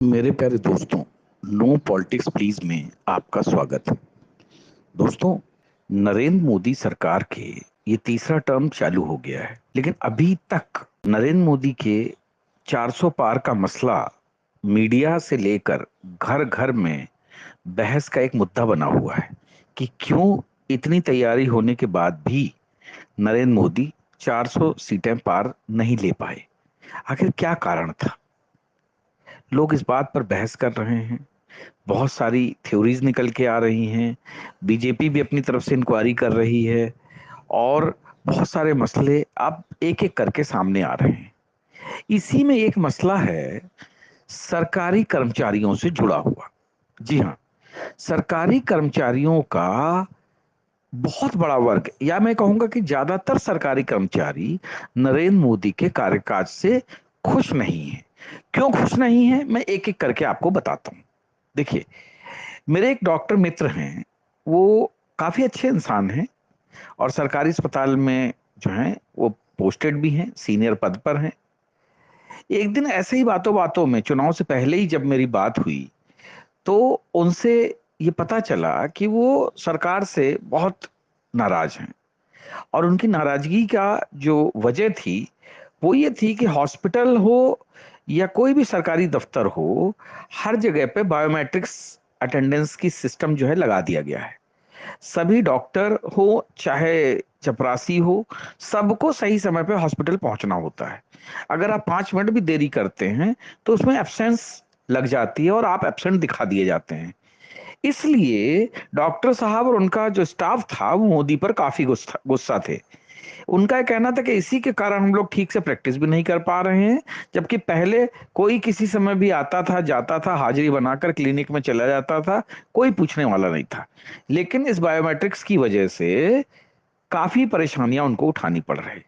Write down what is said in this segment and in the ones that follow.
मेरे प्यारे दोस्तों, नो पॉलिटिक्स प्लीज में आपका स्वागत है। दोस्तों, नरेंद्र मोदी सरकार के ये तीसरा टर्म चालू हो गया है, लेकिन अभी तक नरेंद्र मोदी के 400 पार का मसला मीडिया से लेकर घर घर में बहस का एक मुद्दा बना हुआ है कि क्यों इतनी तैयारी होने के बाद भी नरेंद्र मोदी 400 सीटें पार नहीं ले पाए। आखिर क्या कारण था? लोग इस बात पर बहस कर रहे हैं, बहुत सारी थ्योरीज निकल के आ रही हैं। बीजेपी भी अपनी तरफ से इंक्वायरी कर रही है और बहुत सारे मसले अब एक एक करके सामने आ रहे हैं। इसी में एक मसला है सरकारी कर्मचारियों से जुड़ा हुआ। जी हाँ, सरकारी कर्मचारियों का बहुत बड़ा वर्ग, या मैं कहूंगा कि ज्यादातर सरकारी कर्मचारी नरेंद्र मोदी के कार्यकाज से खुश नहीं है। क्यों खुश नहीं है, मैं एक एक करके आपको बताता हूँ। देखिए, मेरे एक डॉक्टर मित्र हैं, वो काफी अच्छे इंसान हैं और सरकारी अस्पताल में जो हैं वो पोस्टेड भी हैं, सीनियर पद पर हैं। एक दिन ऐसे ही बातों बातों में, चुनाव से पहले ही जब मेरी बात हुई, तो उनसे ये पता चला कि वो सरकार से बहुत नाराज हैं। और उनकी नाराजगी का जो वजह थी वो ये थी कि हॉस्पिटल हो या कोई भी सरकारी दफ्तर हो, हर जगह पे बायोमेट्रिक्स अटेंडेंस की सिस्टम जो है लगा दिया गया है। सभी डॉक्टर हो चाहे चपरासी हो, सबको सही समय पे हॉस्पिटल पहुंचना होता है। अगर आप 5 मिनट भी देरी करते हैं तो उसमें एब्सेंस लग जाती है और आप एब्सेंट दिखा दिए जाते हैं। इसलिए डॉक्टर साहब और उनका जो स्टाफ था वो मोदी पर काफी गुस्सा गुस्सा थे। उनका ये कहना था कि इसी के कारण हम लोग ठीक से प्रैक्टिस भी नहीं कर पा रहे हैं, जबकि पहले कोई किसी समय भी आता था, जाता था, हाजिरी बनाकर क्लिनिक में चला जाता था, कोई पूछने वाला नहीं था। लेकिन इस बायोमेट्रिक्स की वजह से काफी परेशानियां उनको उठानी पड़ रही।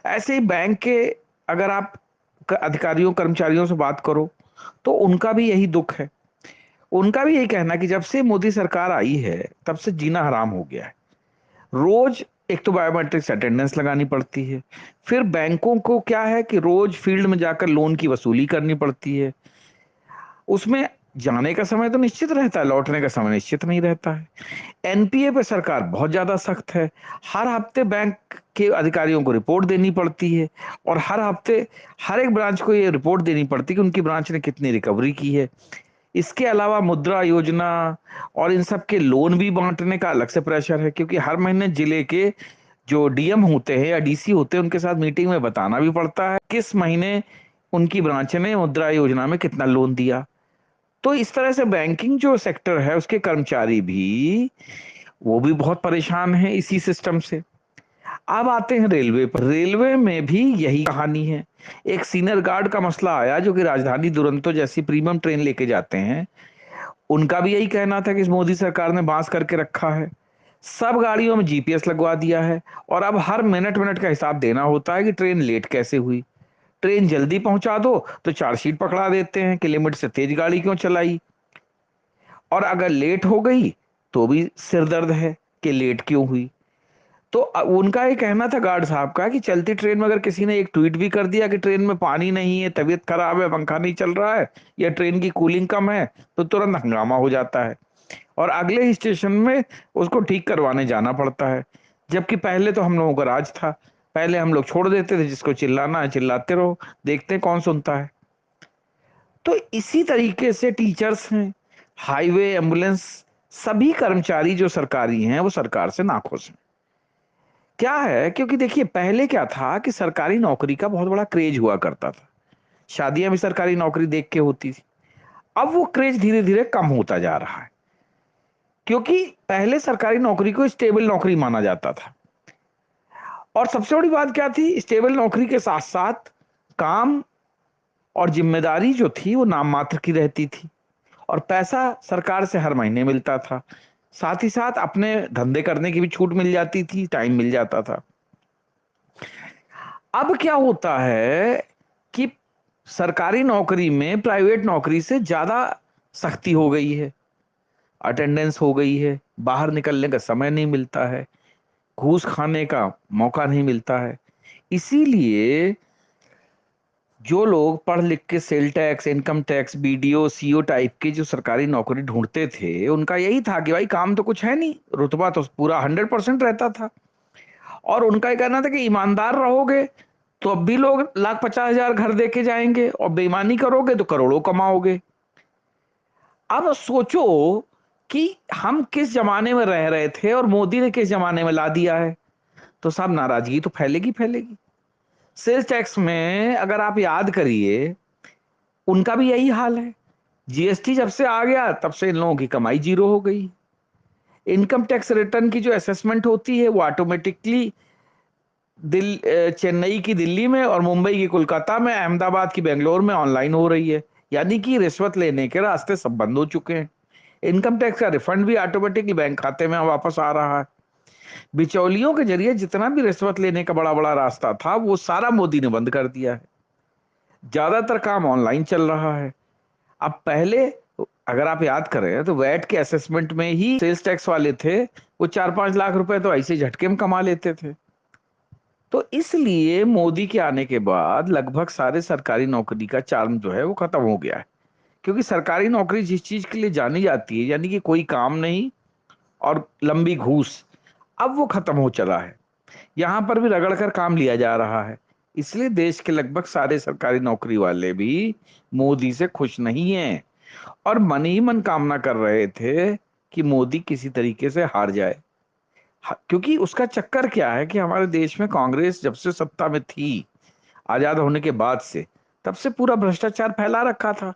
ऐसे ही बैंक के, अगर आप अधिकारियों कर्मचारियों से बात करो तो उनका भी यही दुख है। उनका भी यही कहना है कि जब से मोदी सरकार आई है तब से जीना हराम हो गया है। रोज एक तो बायोमेट्रिक्स अटेंडेंस लगानी पड़ती है, फिर बैंकों को क्या है कि रोज फील्ड में जाकर लोन की वसूली करनी पड़ती है। उसमें जाने का समय तो निश्चित रहता है, लौटने का समय निश्चित नहीं रहता है। एनपीए पे सरकार बहुत ज्यादा सख्त है। हर हफ्ते बैंक के अधिकारियों को रिपोर्ट देनी पड़ती है और हर हफ्ते हर एक ब्रांच को ये रिपोर्ट देनी पड़ती है कि उनकी ब्रांच ने कितनी रिकवरी की है। इसके अलावा मुद्रा योजना और इन सब के लोन भी बांटने का अलग से प्रेशर है, क्योंकि हर महीने जिले के जो डीएम होते हैं या डीसी होते हैं उनके साथ मीटिंग में बताना भी पड़ता है किस महीने उनकी ब्रांच ने मुद्रा योजना में कितना लोन दिया। तो इस तरह से बैंकिंग जो सेक्टर है उसके कर्मचारी भी, वो भी बहुत परेशान है इसी सिस्टम से। अब आते हैं रेलवे पर। रेलवे में भी यही कहानी है। एक सीनियर गार्ड का मसला आया जो कि राजधानी दुरंतो जैसी प्रीमियम ट्रेन लेके जाते हैं। उनका भी यही कहना था कि इस मोदी सरकार ने बांस करके रखा है, सब गाड़ियों में जीपीएस लगवा दिया है और अब हर मिनट मिनट का हिसाब देना होता है कि ट्रेन लेट कैसे हुई। ट्रेन जल्दी पहुंचा दो तो चार्जशीट पकड़ा देते हैं कि लिमिट से तेज गाड़ी क्यों चलाई, और अगर लेट हो गई तो भी सिर दर्द है कि लेट क्यों हुई। तो उनका ये कहना था गार्ड साहब का कि चलती ट्रेन में अगर किसी ने एक ट्वीट भी कर दिया कि ट्रेन में पानी नहीं है, तबीयत खराब है, पंखा नहीं चल रहा है या ट्रेन की कूलिंग कम है, तो तुरंत हंगामा हो जाता है और अगले ही स्टेशन में उसको ठीक करवाने जाना पड़ता है। जबकि पहले तो हम लोगों का राज था, पहले हम लोग छोड़ देते थे, जिसको चिल्लाना है चिल्लाते रहो, देखते हैं कौन सुनता है। तो इसी तरीके से टीचर्स हैं, हाईवे, एम्बुलेंस, सभी कर्मचारी जो सरकारी हैं वो सरकार से नाखुश हैं। क्या है, क्योंकि देखिए पहले क्या था कि सरकारी नौकरी का बहुत बड़ा क्रेज हुआ करता था, शादियां भी सरकारी नौकरी देख के होती थी। अब वो क्रेज धीरे धीरे कम होता जा रहा है, क्योंकि पहले सरकारी नौकरी को स्टेबल नौकरी माना जाता था। और सबसे बड़ी बात क्या थी, स्टेबल नौकरी के साथ साथ काम और जिम्मेदारी जो थी वो नाम मात्र की रहती थी और पैसा सरकार से हर महीने मिलता था। साथ ही साथ अपने धंधे करने की भी छूट मिल जाती थी, टाइम मिल जाता था। अब क्या होता है कि सरकारी नौकरी में प्राइवेट नौकरी से ज्यादा सख्ती हो गई है, अटेंडेंस हो गई है, बाहर निकलने का समय नहीं मिलता है, घूस खाने का मौका नहीं मिलता है। इसीलिए जो लोग पढ़ लिख के sale tax, income tax, BDO, CO type की जो सरकारी नौकरी ढूंढते थे, उनका यही था कि भाई काम तो कुछ है नहीं, रुतबा तो पूरा 100% रहता था। और उनका ये कहना था कि ईमानदार रहोगे तो अब भी लोग 1,50,000 घर दे के जाएंगे, और बेईमानी करोगे तो करोड़ों कमाओगे। अब सोचो कि हम किस जमाने में रह रहे थे और मोदी ने किस जमाने में ला दिया है। तो साहब नाराजगी तो फैलेगी फैलेगी। सेल्स टैक्स में अगर आप याद करिए, उनका भी यही हाल है। जीएसटी जब से आ गया तब से इन लोगों की कमाई जीरो हो गई। इनकम टैक्स रिटर्न की जो असेसमेंट होती है वो ऑटोमेटिकली चेन्नई की दिल्ली में, और मुंबई की कोलकाता में, अहमदाबाद की बेंगलोर में ऑनलाइन हो रही है। यानी कि रिश्वत लेने के रास्ते सब बंद हो चुके हैं। इनकम टैक्स का रिफंड भी ऑटोमेटिकली बैंक खाते में वापस आ रहा है। बिचौलियों के जरिए जितना भी रिश्वत लेने का बड़ा बड़ा रास्ता था वो सारा मोदी ने बंद कर दिया है। ज्यादातर काम ऑनलाइन चल रहा है। अब पहले अगर आप याद करें तो वैट के असेसमेंट में ही सेल्स टैक्स वाले थे, वो 4-5 लाख रुपए तो ऐसे झटके में कमा लेते थे। तो इसलिए मोदी के आने के बाद लगभग सारे सरकारी नौकरी का चार्म जो है वो खत्म हो गया है। क्योंकि सरकारी नौकरी जिस चीज के लिए जानी जाती है, यानी कि कोई काम नहीं और लंबी घूस, अब वो खत्म हो चला है। यहाँ पर भी रगड़ कर काम लिया जा रहा है। इसलिए देश के लगभग सारे सरकारी नौकरी वाले भी मोदी से खुश नहीं हैं, और मन ही मन कामना कर रहे थे कि मोदी किसी तरीके से हार जाए। क्योंकि उसका चक्कर क्या है कि हमारे देश में कांग्रेस जब से सत्ता में थी, आजाद होने के बाद से, तब से पूरा भ्रष्टाचार फैला रखा था।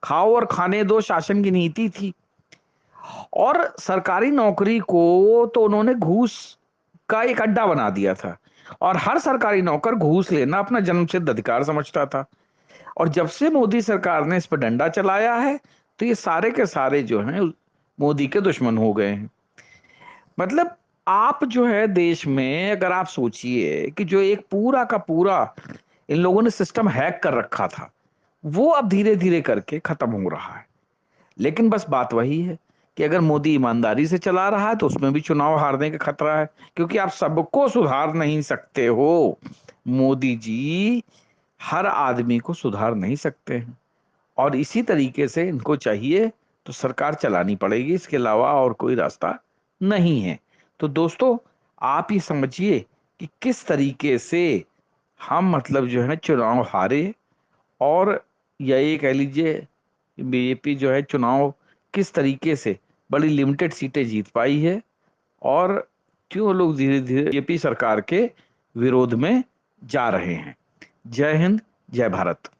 खाओ और खाने दो शासन की नीति थी। और सरकारी नौकरी को तो उन्होंने घूस का एक अड्डा बना दिया था, और हर सरकारी नौकर घूस लेना अपना जन्मसिद्ध अधिकार समझता था। और जब से मोदी सरकार ने इस पर डंडा चलाया है, तो ये सारे के सारे जो हैं मोदी के दुश्मन हो गए हैं। मतलब आप जो है देश में अगर आप सोचिए कि जो एक पूरा का पूरा इन लोगों ने सिस्टम हैक कर रखा था, वो अब धीरे धीरे करके खत्म हो रहा है। लेकिन बस बात वही है कि अगर मोदी ईमानदारी से चला रहा है तो उसमें भी चुनाव हारने का खतरा है, क्योंकि आप सबको सुधार नहीं सकते हो। मोदी जी हर आदमी को सुधार नहीं सकते हैं, और इसी तरीके से इनको चाहिए तो सरकार चलानी पड़ेगी, इसके अलावा और कोई रास्ता नहीं है। तो दोस्तों, आप ये समझिए कि किस तरीके से हम मतलब जो है ना चुनाव हारे, और यही कह लीजिए बीजेपी जो है चुनाव किस तरीके से बड़ी लिमिटेड सीटें जीत पाई है, और क्यों लोग धीरे धीरे बीजेपी सरकार के विरोध में जा रहे हैं। जय हिंद, जय भारत।